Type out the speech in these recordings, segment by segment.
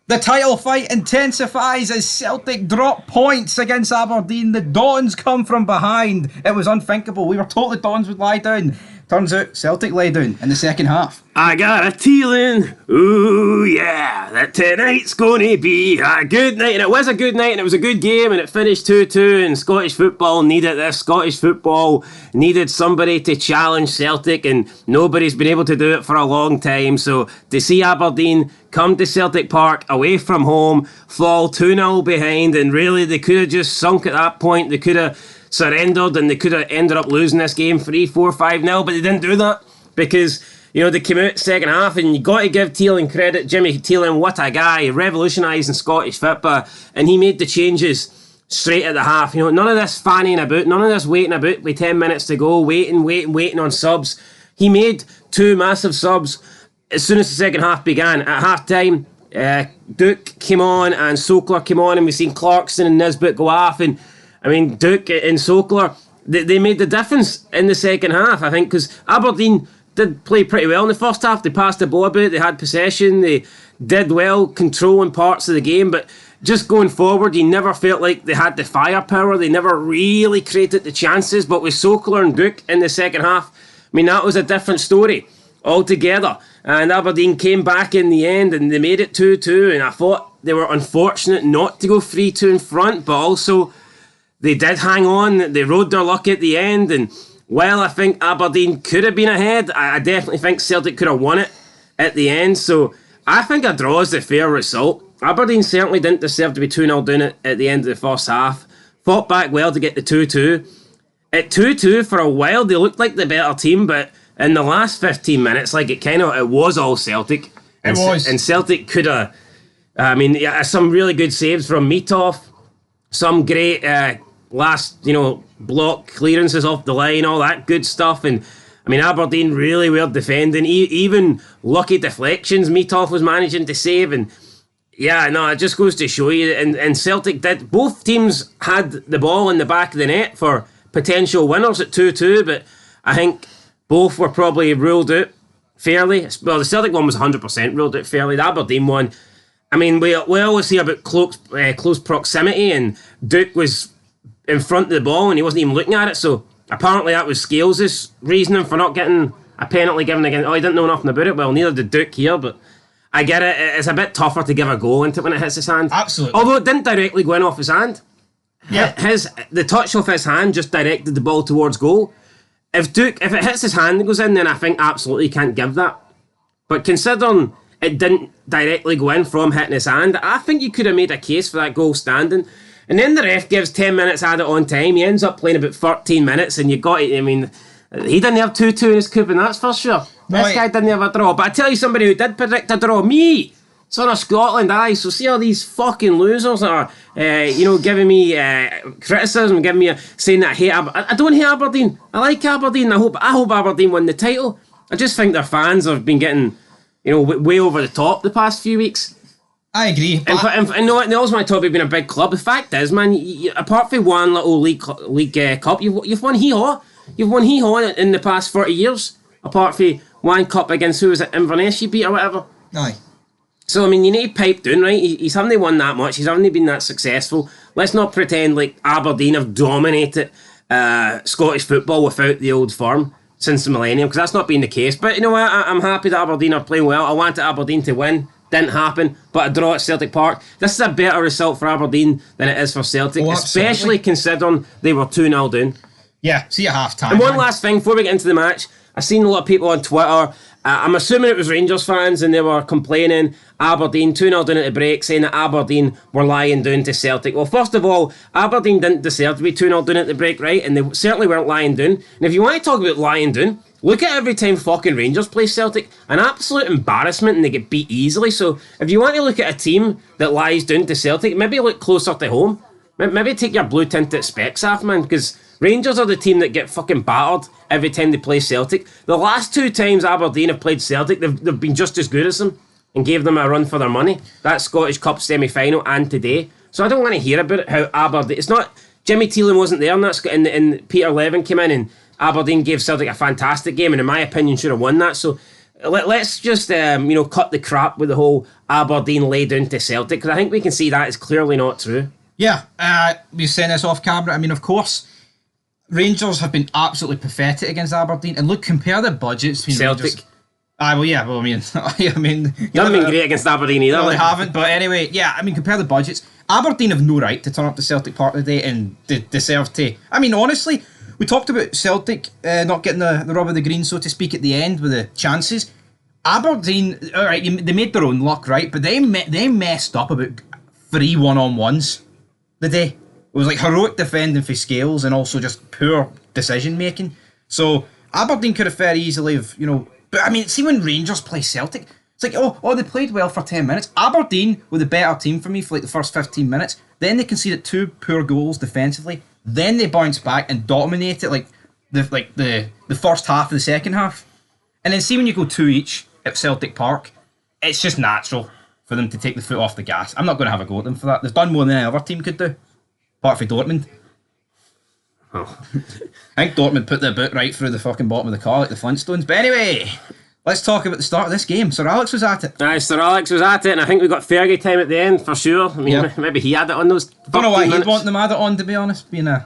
The title fight intensifies as Celtic drop points against Aberdeen. The Dons come from behind. It was unthinkable. We were told the Dons would lie down. Turns out Celtic lay down in the second half. I got a feeling, ooh yeah, that tonight's going to be a good night. And it was a good night and it was a good game and it finished 2-2 and Scottish football needed this. Scottish football needed somebody to challenge Celtic and nobody's been able to do it for a long time. So to see Aberdeen come to Celtic Park away from home, fall 2-0 behind, and really they could have just sunk at that point. They could have surrendered and they could have ended up losing this game 3-4-5-0, but they didn't do that because, you know, they came out second half, and you got to give Teeling credit. Jimmy Teeling, what a guy, revolutionising Scottish football, and he made the changes straight at the half. You know, none of this fanning about, none of this waiting about with 10 minutes to go, waiting on subs. He made two massive subs as soon as the second half began. At half time, Duke came on and Sokler came on, and we've seen Clarkson and Nisbet go off, and I mean, Duke and Sokler, they made the difference in the second half, I think, because Aberdeen did play pretty well in the first half. They passed the ball about, they had possession, they did well controlling parts of the game, but just going forward, you never felt like they had the firepower. They never really created the chances, but with Sokler and Duke in the second half, I mean, that was a different story altogether. And Aberdeen came back in the end and they made it 2-2, and I thought they were unfortunate not to go 3-2 in front, but also they did hang on. They rode their luck at the end, and while I think Aberdeen could have been ahead, I definitely think Celtic could have won it at the end. So I think a draw is the fair result. Aberdeen certainly didn't deserve to be 2-0 down at the end of the first half. Fought back well to get the 2-2. At 2-2 for a while, they looked like the better team, but in the last 15 minutes, like it was all Celtic. It was. And Celtic could have, some really good saves from Mitov, some great last, block clearances off the line, all that good stuff. And I mean, Aberdeen really were defending. Even lucky deflections Mitov was managing to save. And yeah, no, it just goes to show you. And Celtic did. Both teams had the ball in the back of the net for potential winners at 2-2, but I think both were probably ruled out fairly. Well, the Celtic one was 100% ruled out fairly. The Aberdeen one, I mean, we always hear about close proximity, and Duke was in front of the ball and he wasn't even looking at it. So apparently that was Scales' reasoning for not getting a penalty given again. Oh, he didn't know nothing about it. Well, neither did Duke here, but I get it. It's a bit tougher to give a goal into it when it hits his hand. Absolutely. Although it didn't directly go in off his hand. Yeah. The touch off his hand just directed the ball towards goal. If it hits his hand and goes in, then I think absolutely you can't give that. But considering it didn't directly go in from hitting his hand, I think you could have made a case for that goal standing. And then the ref gives 10 minutes added on time. He ends up playing about 13 minutes, and you got it. I mean, he didn't have 2-2 in his coup, and that's for sure. This guy didn't have a draw. But I tell you somebody who did predict a draw, me. Son of Scotland, aye. So see all these fucking losers that are, giving me criticism, saying that I hate Aberdeen. I don't hate Aberdeen. I like Aberdeen. I hope Aberdeen win the title. I just think their fans have been getting, way over the top the past few weeks. I agree. And also my topic being a big club. The fact is, man, apart from one little league cup, you've won hee-haw. You've won hee-haw in the past 40 years. Apart from one cup against, who was it, Inverness you beat or whatever. Aye. So, I mean, you need to pipe down, right? He's haven't won that much. He's haven't been that successful. Let's not pretend like Aberdeen have dominated Scottish football without the old firm since the millennium, because that's not been the case. But you know what? I'm happy that Aberdeen are playing well. I wanted Aberdeen to win. Didn't happen, but a draw at Celtic Park. This is a better result for Aberdeen than it is for Celtic, especially considering they were 2-0 down. Yeah, see at half time. And one last thing before we get into the match, I've seen a lot of people on Twitter. I'm assuming it was Rangers fans, and they were complaining Aberdeen 2-0 down at the break, saying that Aberdeen were lying down to Celtic. Well, first of all, Aberdeen didn't deserve to be 2-0 down at the break, right? And they certainly weren't lying down. And if you want to talk about lying down, look at every time fucking Rangers play Celtic. An absolute embarrassment, and they get beat easily. So if you want to look at a team that lies down to Celtic, maybe look closer to home. Maybe take your blue tinted specs off, man, because Rangers are the team that get fucking battered every time they play Celtic. The last two times Aberdeen have played Celtic, they've been just as good as them and gave them a run for their money. That Scottish Cup semi-final and today. So I don't want to hear about it, how Aberdeen... It's not... Jimmy Teeling wasn't there, and Peter Levin came in, and Aberdeen gave Celtic a fantastic game, and in my opinion should have won that. So let's just cut the crap with the whole Aberdeen lay down to Celtic, because I think we can see that is clearly not true. Yeah, we sent this off camera. I mean, of course, Rangers have been absolutely pathetic against Aberdeen, and look, compare the budgets between Celtic. Rangers. I mean, You haven't been great against Aberdeen either. No, they haven't. But anyway, yeah, I mean, compare the budgets. Aberdeen have no right to turn up to Celtic Park today and deserve to. I mean, honestly, we talked about Celtic not getting the rub of the green, so to speak, at the end with the chances. Aberdeen, all right, they made their own luck, right? But they messed up about 3 1-on-1s the day. It was like heroic defending for Scales and also just poor decision making. So Aberdeen could have very easily have, But I mean, see when Rangers play Celtic, it's like, oh, they played well for 10 minutes. Aberdeen were the better team for me for like the first 15 minutes. Then they conceded 2 poor goals defensively. Then they bounced back and dominated like the first half of the second half. And then see when you go 2 each at Celtic Park, it's just natural for them to take the foot off the gas. I'm not going to have a go at them for that. They've done more than any other team could do, apart from Dortmund. Oh. I think Dortmund put their boot right through the fucking bottom of the car like the Flintstones. But anyway, let's talk about the start of this game. Sir Alex was at it. Aye, Sir Alex was at it, and I think we got Fergie time at the end for sure. I mean, Maybe he had it on those. I don't know why he'd minutes. want them add it on, to be honest, being a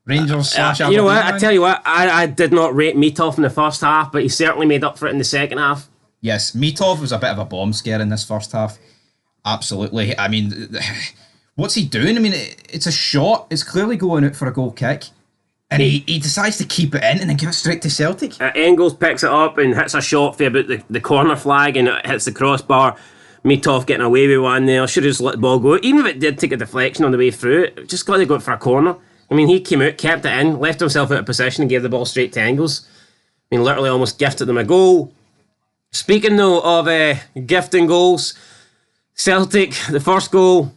Rangers slash You know what? Aberdeen I tell you what, I did not rate Mitov in the first half, but he certainly made up for it in the second half. Yes, Mitov was a bit of a bomb scare in this first half. Absolutely. I mean, what's he doing? I mean, it's a shot. It's clearly going out for a goal kick. And he decides to keep it in and then give it straight to Celtic. Engels picks it up and hits a shot for about the corner flag, and it hits the crossbar. Mitov getting away with one there. Should have just let the ball go. Even if it did take a deflection on the way through, it just got to go for a corner. I mean, he came out, kept it in, left himself out of position and gave the ball straight to Engels. I mean, literally almost gifted them a goal. Speaking though of gifting goals, Celtic, the first goal,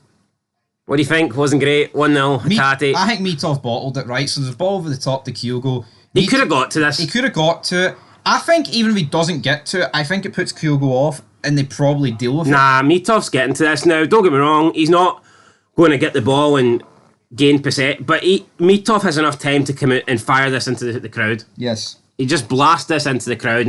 what do you think? Wasn't great. 1-0, Hatate. I think Mitov bottled it, right? So there's a ball over the top to Kyogo. He could have got to this. He could have got to it. I think even if he doesn't get to it, I think it puts Kyogo off and they probably deal with it. Nah, Mitov's getting to this now. Don't get me wrong, he's not going to get the ball and gain possession, but Mitov has enough time to come out and fire this into the crowd. Yes. He just blasts this into the crowd,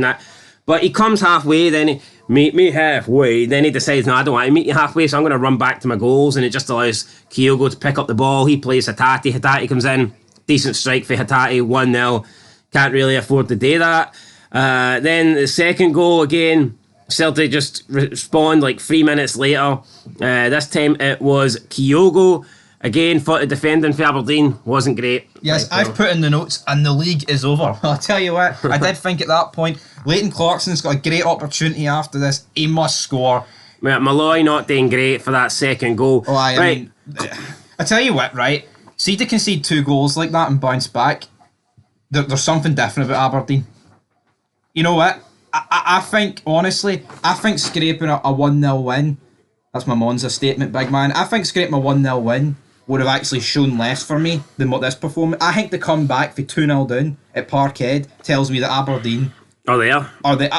but he comes halfway, then he meet me halfway, then he decides, no, I don't want to meet you halfway, so I'm going to run back to my goals, and it just allows Kyogo to pick up the ball. He plays Hatate. Hatate comes in, decent strike for Hatate, 1-0. Can't really afford to do that. Then the second goal again, Celtic just respond like 3 minutes later. This time it was Kyogo. Again, thought the defending for Aberdeen wasn't great. Yes, I've put in the notes, and the league is over. I'll tell you what, I did think at that point, Leighton Clarkson's got a great opportunity after this. He must score. Malloy not doing great for that second goal. Oh, I mean, I tell you what, right? See to concede 2 goals like that and bounce back, there's something different about Aberdeen. You know what? I think, honestly, scraping a 1-0 win, that's my Monza statement, big man. I think scraping a 1-0 win would have actually shown less for me than what this performance. I think the comeback for 2-0 down at Parkhead tells me that Aberdeen are there.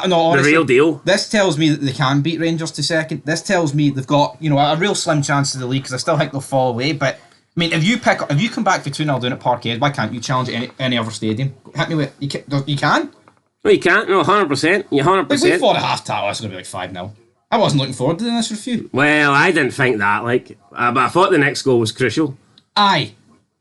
No, honestly, the real deal. This tells me that they can beat Rangers to second. This tells me they've got a real slim chance of the league, because I still think they'll fall away. But I mean, if you come back for 2-0 down at Parkhead, why can't you challenge any other stadium? Hit me with you can. No, you can't. No, 100%. You 100%. Like, we thought at half time it's going to be like 5-0. I wasn't looking forward to doing this review. Well, I didn't think that. But I thought the next goal was crucial. Aye,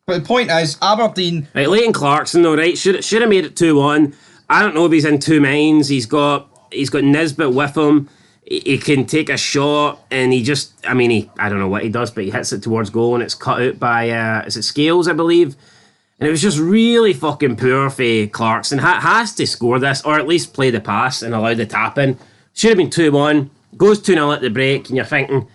but the point is, Aberdeen. Right, Leighton Clarkson though, right? Should have made it 2-1. I don't know if he's in two minds. He's got Nisbet with him. He can take a shot, and I don't know what he does, but he hits it towards goal, and it's cut out by is it Scales, I believe. And it was just really fucking poor for Clarkson. Has to score this, or at least play the pass and allow the tap in. Should have been 2-1. Goes 2-0 at the break, and you're thinking,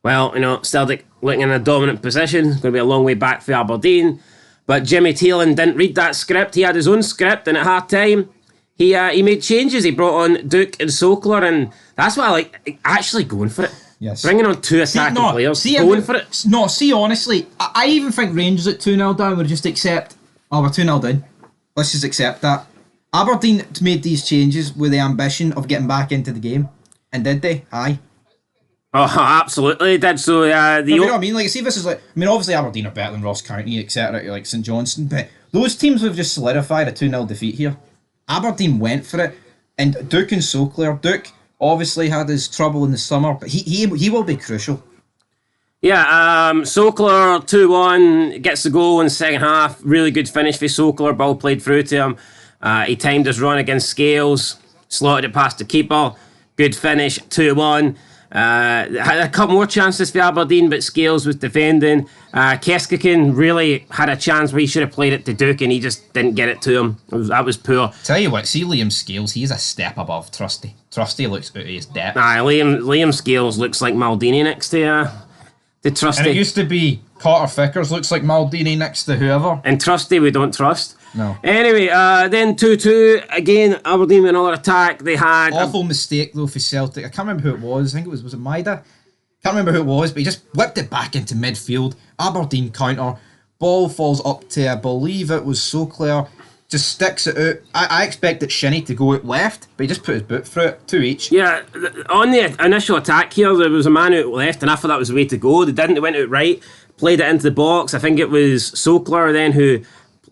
well, Celtic looking in a dominant position. It's going to be a long way back for Aberdeen. But Jimmy Thielen didn't read that script. He had his own script, and at half time, he made changes. He brought on Duke and Sokler, and that's what I like. Actually going for it. Yes. Bringing on 2 attacking players. Going for it. No, honestly, I even think Rangers at 2-0 down would just accept, we're 2-0 down. Let's just accept that. Aberdeen made these changes with the ambition of getting back into the game. And did they? Aye. Oh, absolutely, they did. So, you know what I mean? Like, see, this is obviously Aberdeen are better than Ross County, etc., like St Johnstone, but those teams have just solidified a 2-0 defeat here. Aberdeen went for it. And Duke and Soclair. Duke obviously had his trouble in the summer, but he will be crucial. Yeah, Sokler 2-1, gets the goal in the second half. Really good finish for Sokler. Ball played through to him. He timed his run against Scales, slotted it past the keeper. Good finish, 2-1. Had a couple more chances for Aberdeen, but Scales was defending. Keskikin really had a chance where he should have played it to Duke, and he just didn't get it to him. That was poor. Tell you what, see Liam Scales, he's a step above Trusty. Trusty looks out of his depth. Liam Scales looks like Maldini next to Trusty. And it used to be Carter Vickers looks like Maldini next to whoever. And Trusty we don't trust. No. Anyway, then 2-2. Again, Aberdeen with another attack. They had... Awful mistake, though, for Celtic. I can't remember who it was. I think was it Maida? Can't remember who it was, but he just whipped it back into midfield. Aberdeen counter. Ball falls up to, I believe it was Soclair. Just sticks it out. I expected Shinnie to go out left, but he just put his boot through it. 2 each. Yeah, on the initial attack here, there was a man out left, and I thought that was the way to go. They didn't. They went out right, played it into the box. I think it was Soclair then who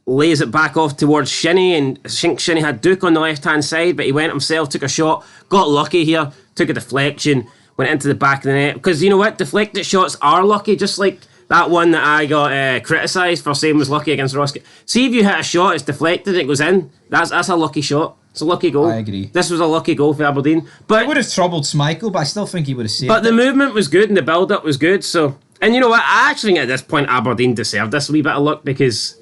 lays it back off towards Shinnie, and I think Shinnie had Duke on the left-hand side, but he went himself, took a shot, got lucky here, took a deflection, went into the back of the net. Because you know what? Deflected shots are lucky, just like that one that I got criticised for saying was lucky against Roskilde. See if you hit a shot, it's deflected, it goes in. That's a lucky shot. It's a lucky goal. I agree. This was a lucky goal for Aberdeen. But it would have troubled Schmeichel, but I still think he would have saved But it. the movement was good and the build-up was good. So, and you know what? I actually think at this point Aberdeen deserved this wee bit of luck because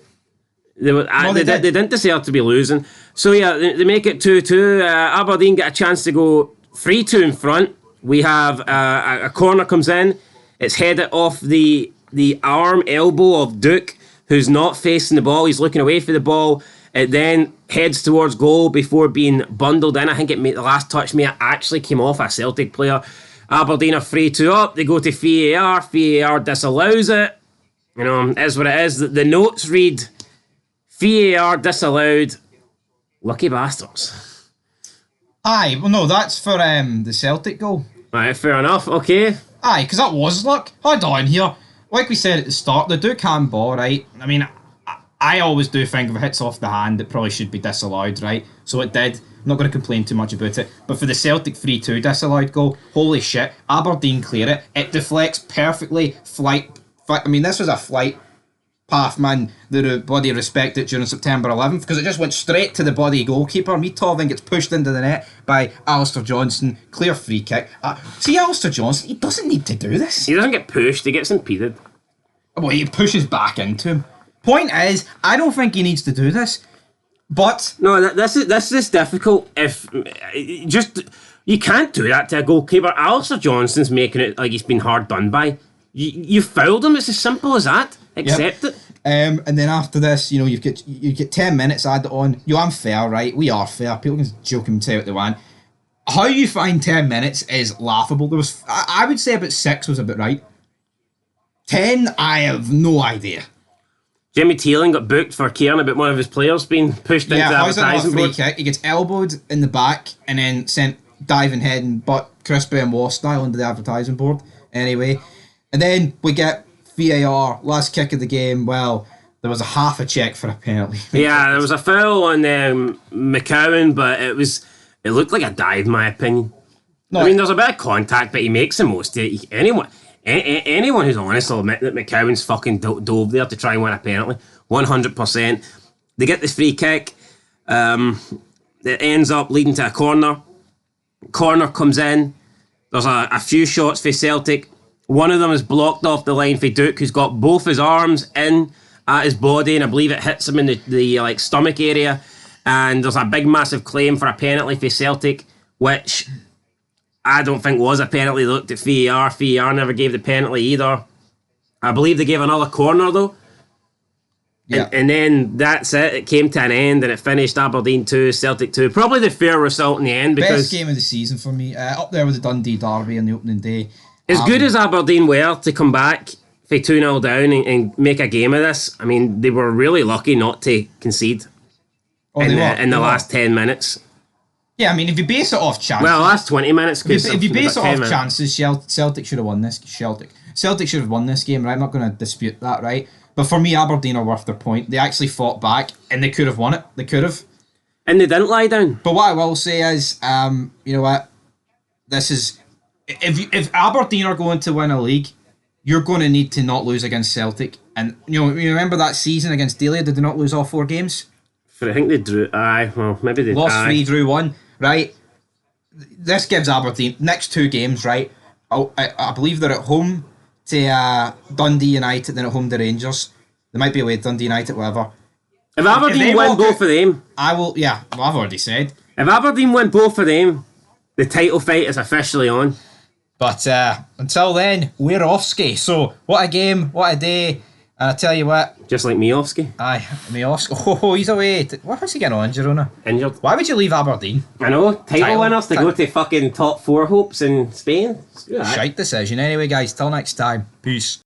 they didn't deserve to be losing. So yeah, they make it 2-2. Aberdeen get a chance to go 3-2 in front. We have a corner comes in. It's headed off the arm, elbow of Duke, who's not facing the ball. He's looking away for the ball. It then heads towards goal before being bundled in. I think the last touch may have actually came off a Celtic player. Aberdeen are 3-2 up. They go to VAR. VAR disallows it. You know, is what it is. The notes read, VAR disallowed. Lucky bastards. Aye, well no, that's for the Celtic goal. Right, fair enough. Okay. Aye, because that was luck. Hold on here. Like we said at the start, they do handball, right? I mean, I always do think if it hits off the hand, it probably should be disallowed, right? So it did. I'm not going to complain too much about it. But for the Celtic 3-2 disallowed goal, holy shit, Aberdeen clear it. It deflects perfectly. I mean, this was a flight path, man. The body respected during September 11th because it just went straight to the body goalkeeper. Mitov gets pushed into the net by Alistair Johnston. Clear free kick. See, Alistair Johnston, he doesn't need to do this. He doesn't get pushed, he gets impeded. Well, he pushes back into him. Point is, I don't think he needs to do this. But no, this is difficult. If you can't do that to a goalkeeper. Alistair Johnston's making it like he's been hard done by. You fouled him. It's as simple as that. Accept it. And then after this, you get 10 minutes added on. I'm fair, right? We are fair. People can joke and say what they want. How you find 10 minutes is laughable. There was, I would say about 6 was about right. 10, I have no idea. Jimmy Teeling got booked for caring about one of his players being pushed into the advertising board. Kick? He gets elbowed in the back and then sent diving head and butt crispy and Wass style into the advertising board. Anyway, and then we get VAR, last kick of the game. Well, there was a half a check for a penalty. Yeah, there was a foul on McCowan, but it looked like a dive, in my opinion. No, I mean, there's a bit of contact, but he makes the most of it. Anyone who's honest will admit that McCowan's fucking dove there to try and win a penalty. 100%. They get this free kick. It ends up leading to a corner. Corner comes in. There's a few shots for Celtic. One of them is blocked off the line for Duke, who's got both his arms in at his body, and I believe it hits him in the like stomach area. And there's a big, massive claim for a penalty for Celtic, which I don't think was a penalty. They looked at VAR. VAR never gave the penalty either. I believe they gave another corner though. Yeah. And then that's it. It came to an end and it finished Aberdeen 2, Celtic 2. Probably the fair result in the end because... Best game of the season for me. Up there with the Dundee derby on the opening day. As good as Aberdeen were to come back for 2-0 down and make a game of this, I mean, they were really lucky not to concede in the last 10 minutes. Yeah, I mean, if you base it off chances... Well, last 20 minutes... If you base it off chances, Celtic should have won this. Celtic should have won this game, right? I'm not going to dispute that, right? But for me, Aberdeen are worth their point. They actually fought back, and they could have won it. They could have. And they didn't lie down. But what I will say is, you know what? This is if Aberdeen are going to win a league, you're going to need to not lose against Celtic. And you remember that season against Delia? Did they not lose all 4 games? I think they drew. Aye, well, maybe they lost 3, drew 1. Right. This gives Aberdeen next 2 games. Right. I believe they're at home to Dundee United, then at home to Rangers. They might be away to Dundee United, whatever. If Aberdeen win both of them, I will. Yeah, well, I've already said. If Aberdeen win both of them, the title fight is officially on. But until then, we're off-ski. So, what a game, what a day. And I tell you what. Just like Miofsky. Aye, Miofsky. Oh, he's away. What's he getting on, Girona? Injured. Why would you leave Aberdeen? I know. Title winners to go to fucking top 4 hopes in Spain. Shite decision. Anyway, guys, till next time. Peace.